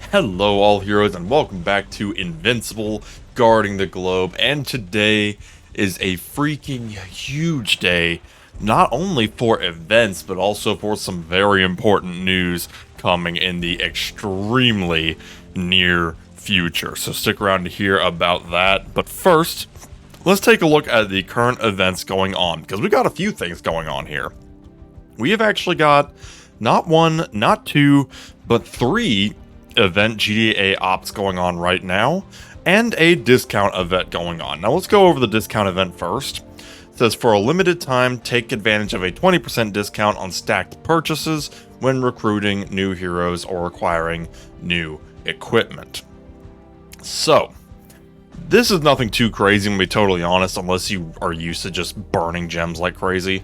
Hello all heroes and welcome back to Invincible, guarding the globe, and today is a freaking huge day, not only for events but also for some very important news coming in the extremely near future. So stick around to hear about that, but first, let's take a look at the current events going on, because we got a few things going on here. We have actually got not one, not two, but three event GDA ops going on right now, and a discount event going on. Now let's go over the discount event first. It says, for a limited time, take advantage of a 20% discount on stacked purchases when recruiting new heroes or acquiring new equipment. So, this is nothing too crazy, to be totally honest, unless you are used to just burning gems like crazy.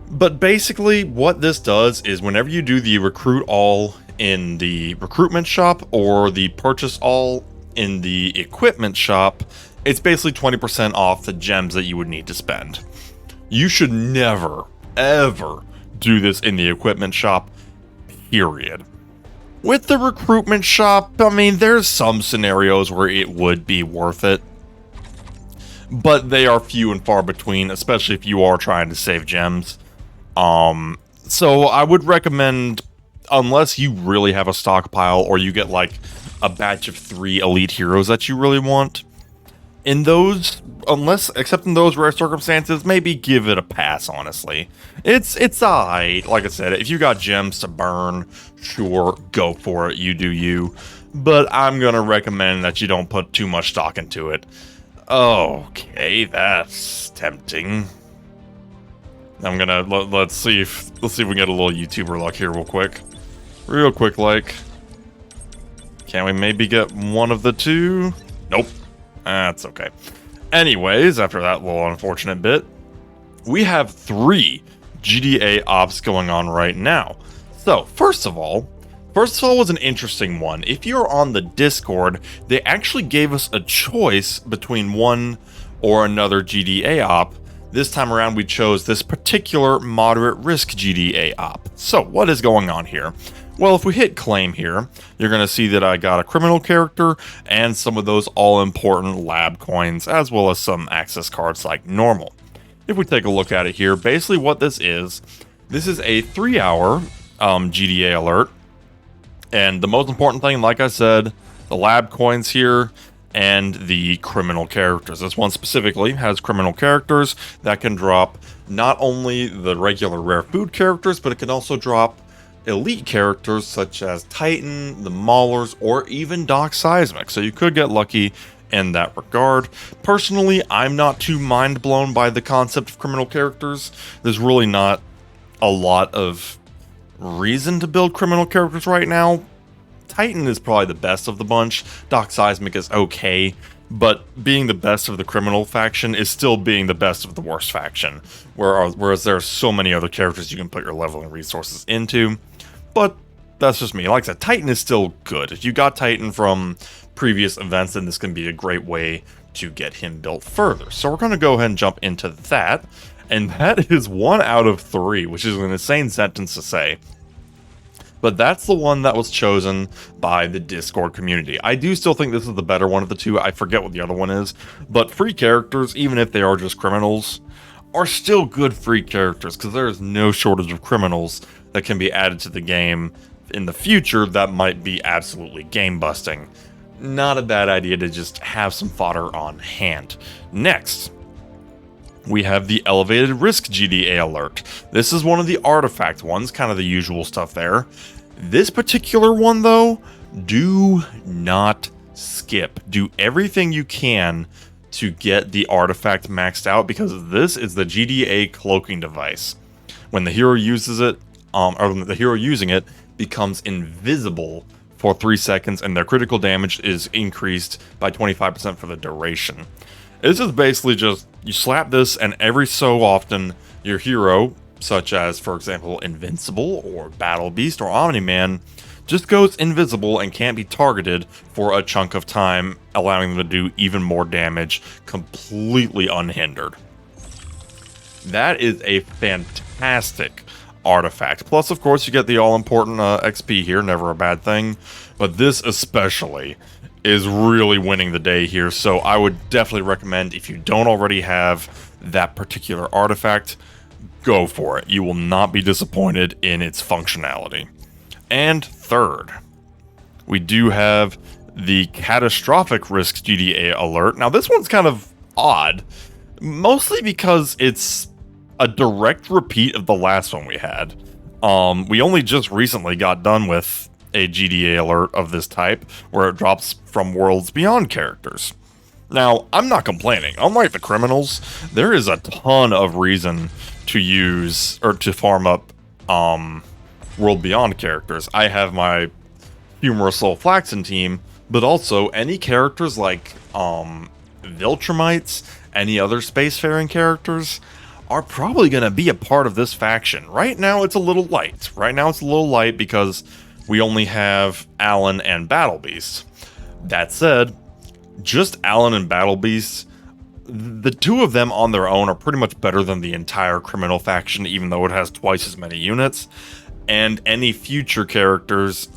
But basically, what this does is whenever you do the recruit all in the recruitment shop or the purchase all in the equipment shop, it's basically 20% off the gems that you would need to spend. You should never, ever do this in the equipment shop, period. With the recruitment shop, I mean, there's some scenarios where it would be worth it, but they are few and far between, especially if you are trying to save gems. So I would recommend, unless you really have a stockpile or you get like a batch of 3 elite heroes that you really want, in those, except in those rare circumstances, maybe give it a pass, honestly. It's alright. Like I said, if you got gems to burn, sure, go for it, you do you. But I'm gonna recommend that you don't put too much stock into it. Okay, that's tempting. I'm gonna let's see if we can get a little YouTuber luck here real quick like. Can we maybe get one of the two? Nope. That's okay. Anyways, after that little unfortunate bit, we have 3 GDA ops going on right now. So first of all was an interesting one. If you're on the Discord, they actually gave us a choice between one or another GDA op. This time around, we chose this particular moderate risk GDA op. So, what is going on here? Well, if we hit claim here, you're going to see that I got a criminal character and some of those all-important lab coins, as well as some access cards like normal. If we take a look at it here, basically what this is a 3-hour GDA alert. And the most important thing, like I said, the lab coins here, and the criminal characters. This one specifically has criminal characters that can drop not only the regular rare food characters, but it can also drop elite characters such as Titan, the Maulers, or even Doc Seismic. So you could get lucky in that regard. Personally, I'm not too mind blown by the concept of criminal characters. There's really not a lot of reason to build criminal characters right now. Titan is probably the best of the bunch. Doc Seismic is okay, but being the best of the criminal faction is still being the best of the worst faction. Whereas there are so many other characters you can put your leveling resources into. But that's just me. Like I said, Titan is still good. If you got Titan from previous events, then this can be a great way to get him built further. So we're going to go ahead and jump into that. And that is 1 out of 3, which is an insane sentence to say. But that's the one that was chosen by the Discord community. I do still think this is the better one of the two. I forget what the other one is. But free characters, even if they are just criminals, are still good free characters, because there is no shortage of criminals that can be added to the game in the future that might be absolutely game-busting. Not a bad idea to just have some fodder on hand. Next, we have the elevated risk GDA alert. This is one of the artifact ones, kind of the usual stuff there. This particular one, though, do not skip. Do everything you can to get the artifact maxed out, because this is the GDA cloaking device. When the hero uses it, or the hero using it becomes invisible for 3 seconds, and their critical damage is increased by 25% for the duration. This is basically just, you slap this, and every so often, your hero, such as, for example, Invincible, or Battle Beast, or Omni-Man, just goes invisible and can't be targeted for a chunk of time, allowing them to do even more damage, completely unhindered. That is a fantastic artifact. Plus, of course, you get the all-important XP here, never a bad thing. but this especially is really winning the day here. So I would definitely recommend, if you don't already have that particular artifact, go for it. You will not be disappointed in its functionality. And third, we do have the catastrophic Risk GDA alert. Now this one's kind of odd, mostly because it's a direct repeat of the last one we had. We only just recently got done with a GDA alert of this type, where it drops from Worlds Beyond characters. Now, I'm not complaining. Unlike the criminals, there is a ton of reason to use, or to farm up, World Beyond characters. I have my Humorous Soul Flaxen team, but also any characters like, Viltrumites, any other spacefaring characters, are probably going to be a part of this faction. Right now, it's a little light. Because we only have Alan and Battle Beast. That said, just Alan and Battle Beast, the two of them on their own are pretty much better than the entire criminal faction, even though it has twice as many units. And any future characters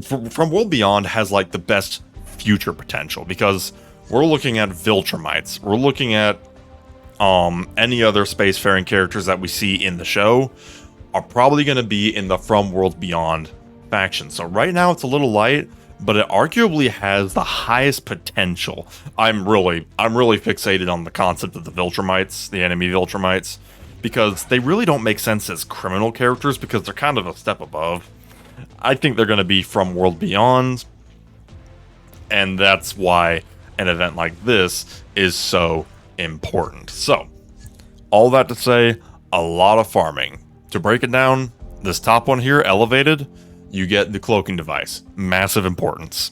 from World Beyond has like the best future potential, because we're looking at Viltrumites, we're looking at any other spacefaring characters that we see in the show are probably going to be in the From World Beyond faction. So right now it's a little light, but it arguably has the highest potential. I'm really fixated on the concept of the Viltrumites, the enemy Viltrumites, because they really don't make sense as criminal characters because they're kind of a step above. I think they're going to be From World Beyond, and that's why an event like this is so important. So, all that to say, a lot of farming. To break it down, this top one here, Elevated, you get the cloaking device, massive importance.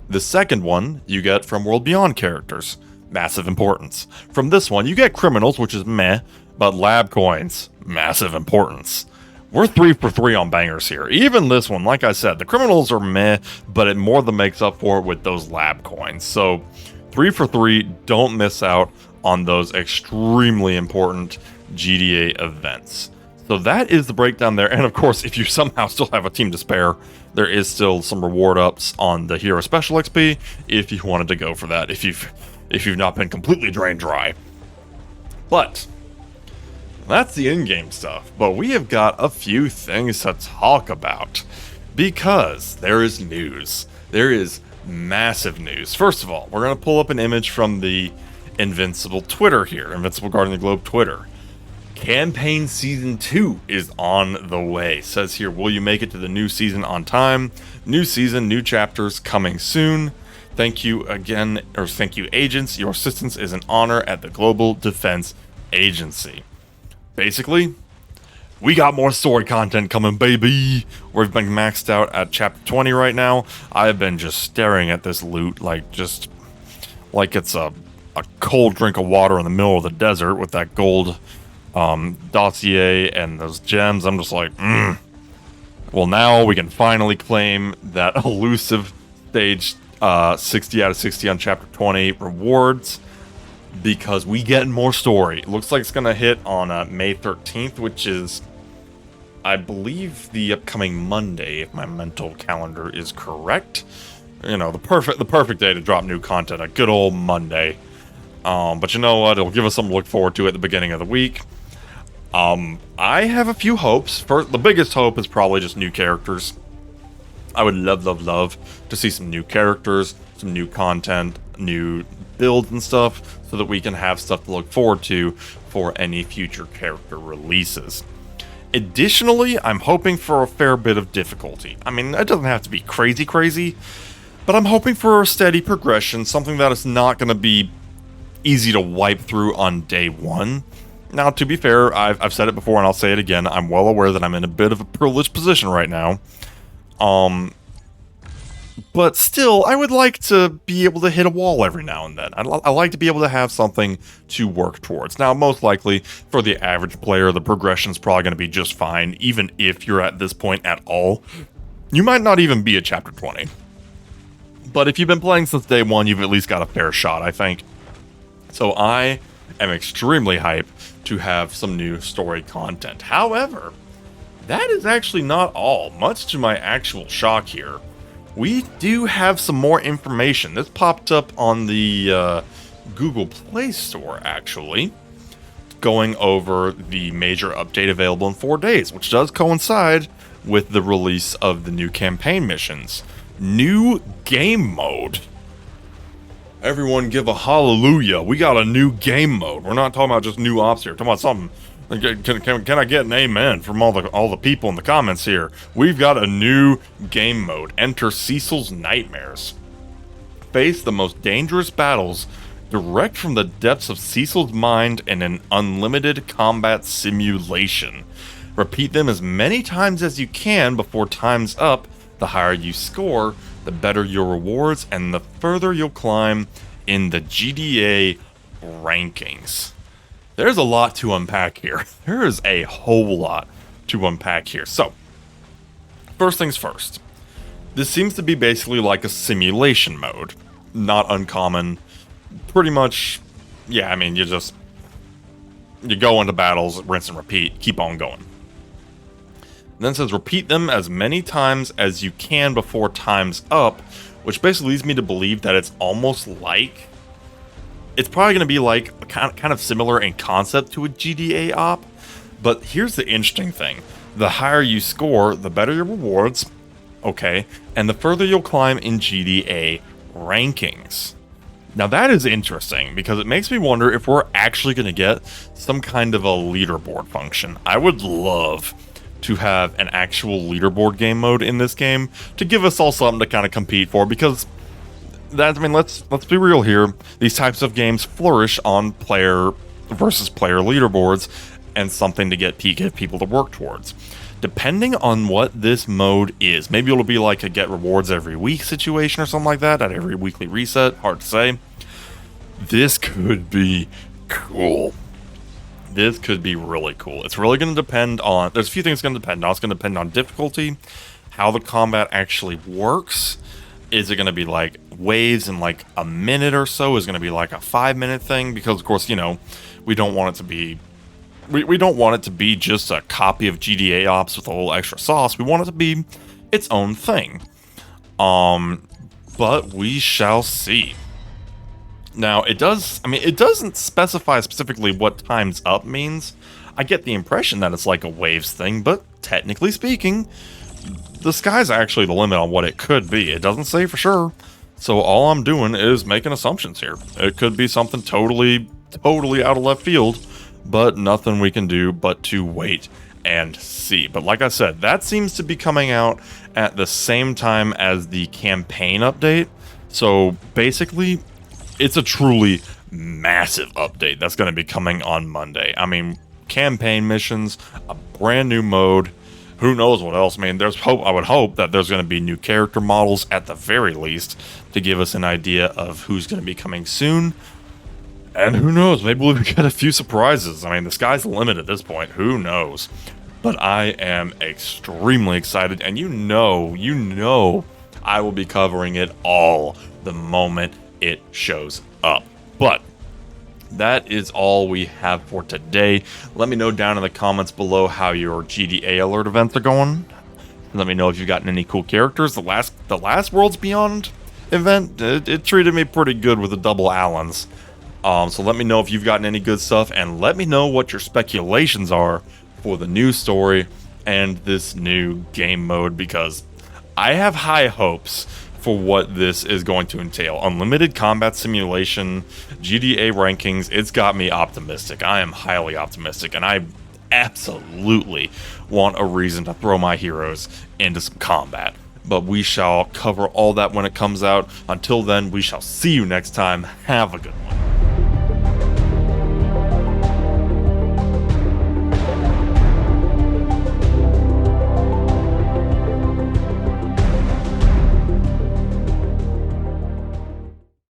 The second one, you get From World Beyond characters, massive importance. From this one, you get criminals, which is meh, but lab coins, massive importance. We're 3 for 3 on bangers here. Even this one, like I said, the criminals are meh, but it more than makes up for it with those lab coins. So 3 for 3, don't miss out on those extremely important GDA events. So that is the breakdown there. And of course, if you somehow still have a team to spare, there is still some reward ups on the Hero Special XP if you wanted to go for that, if you've not been completely drained dry. But that's the in-game stuff. But we have got a few things to talk about, because there is news. There is massive news. First of all, we're going to pull up an image from the Invincible Twitter here, Invincible Guarding the Globe Twitter. Campaign Season 2 is on the way. It says here, will you make it to the new season on time? New season, new chapters coming soon. Thank you again, or thank you agents. Your assistance is an honor at the Global Defense Agency. Basically, we got more story content coming, baby. We've been maxed out at chapter 20 right now. I've been just staring at this loot like it's a cold drink of water in the middle of the desert with that gold dossier and those gems. I'm just like, Well, now we can finally claim that elusive stage 60 out of 60 on chapter 20 rewards, because we get more story. It looks like it's going to hit on May 13th, which is, I believe, the upcoming Monday, if my mental calendar is correct. You know, the perfect day to drop new content, a good old Monday. But you know what? It'll give us something to look forward to at the beginning of the week. I have a few hopes. First, the biggest hope is probably just new characters. I would love to see some new characters, some new content, new builds and stuff, so that we can have stuff to look forward to for any future character releases. Additionally, I'm hoping for a fair bit of difficulty. I mean, it doesn't have to be crazy, but I'm hoping for a steady progression, something that is not going to be easy to wipe through on day one. Now, to be fair, I've said it before and I'll say it again, I'm well aware that I'm in a bit of a privileged position right now. But still, I would like to be able to hit a wall every now and then. I like to be able to have something to work towards. Now, most likely, for the average player, the progression's probably going to be just fine, even if you're at this point at all. You might not even be at chapter 20. But if you've been playing since day one, you've at least got a fair shot, I think. So I am extremely hyped to have some new story content. However, that is actually not all. Much to my actual shock here, we do have some more information. This popped up on the Google Play Store, actually, going over the major update available in 4 days, which does coincide with the release of the new campaign missions. New game mode. Everyone give a hallelujah. We got a new game mode. We're not talking about just new ops here. We're talking about something. Can I get an amen from all the people in the comments here? We've got a new game mode. Enter Cecil's Nightmares. Face the most dangerous battles direct from the depths of Cecil's mind in an unlimited combat simulation. Repeat them as many times as you can before time's up. The higher you score, the better your rewards, and the further you'll climb in the GDA rankings. There's a lot to unpack here. There is a whole lot to unpack here. So, first things first. This seems to be basically like a simulation mode. Not uncommon. Pretty much, yeah, I mean, you go into battles, rinse and repeat, keep on going. Then it says repeat them as many times as you can before time's up, which basically leads me to believe that it's almost like, it's probably going to be like kind of similar in concept to a GDA op, but here's the interesting thing. The higher you score, the better your rewards, okay, and the further you'll climb in GDA rankings. Now that is interesting, because it makes me wonder if we're actually going to get some kind of a leaderboard function. I would love to have an actual leaderboard game mode in this game to give us all something to kind of compete for, because that, I mean, let's be real here. These types of games flourish on player versus player leaderboards, and something to get people to work towards. Depending on what this mode is, maybe it'll be like a get rewards every week situation or something like that, at every weekly reset, hard to say. This could be cool. This could be really cool. It's really going to depend on, there's a few things it's going to depend on. It's going to depend on difficulty, how the combat actually works. Is it going to be like waves in like a minute or so? Is it going to be like a 5-minute thing? Because of course, you know, we don't want it to be, we don't want it to be just a copy of GDA ops with a little extra sauce. We want it to be its own thing. But we shall see. Now, it doesn't specify specifically what time's up means. I get the impression that it's like a waves thing, but technically speaking, the sky's actually the limit on what it could be. It doesn't say for sure. So all I'm doing is making assumptions here. It could be something totally out of left field, but nothing we can do but to wait and see. But like I said, that seems to be coming out at the same time as the campaign update. So basically, it's a truly massive update that's going to be coming on Monday. I mean, campaign missions, a brand new mode, who knows what else. I mean, there's hope. I would hope that there's going to be new character models at the very least to give us an idea of who's going to be coming soon. And who knows, maybe we'll get a few surprises. I mean, the sky's the limit at this point. Who knows? But I am extremely excited, and you know I will be covering it all the moment it shows up. But that is all we have for today. Let me know down in the comments below how your GDA alert events are going. Let me know if you've gotten any cool characters. The last Worlds Beyond event, it treated me pretty good with the double Allens. So let me know if you've gotten any good stuff, and let me know what your speculations are for the new story and this new game mode, because I have high hopes for what this is going to entail. Unlimited combat simulation, GDA rankings, it's got me optimistic. I am highly optimistic, and I absolutely want a reason to throw my heroes into some combat. But we shall cover all that when it comes out. Until then, we shall see you next time. Have a good one.